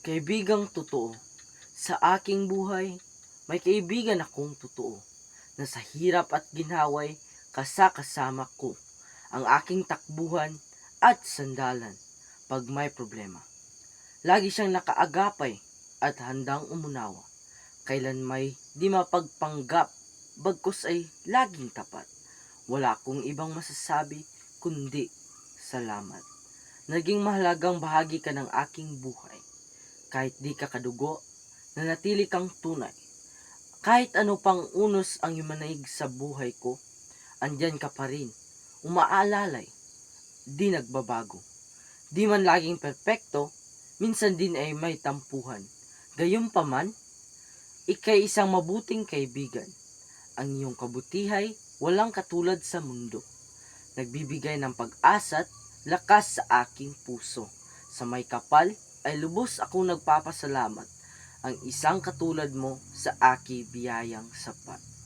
Kaibigang totoo, sa aking buhay, may kaibigan akong totoo na sa hirap at ginhaway kasama ko ang aking takbuhan at sandalan pag may problema. Lagi siyang nakaagapay at handang umunawa. Kailan may di mapagpanggap, bagkus ay laging tapat. Wala akong ibang masasabi kundi salamat. Naging mahalagang bahagi ka ng aking buhay. Kahit di ka kadugo, nanatili kang tunay. Kahit ano pang unos ang yumanig sa buhay ko, andyan ka pa rin, umaalalay, di nagbabago. Di man laging perpekto, minsan din ay may tampuhan. Gayunpaman, ika'y isang mabuting kaibigan. Ang iyong kabutihay, walang katulad sa mundo. Nagbibigay ng pag-asa at lakas sa aking puso. Sa may kapal, ay lubos akong nagpapasalamat. Ang isang katulad mo sa aking biyayang sapat.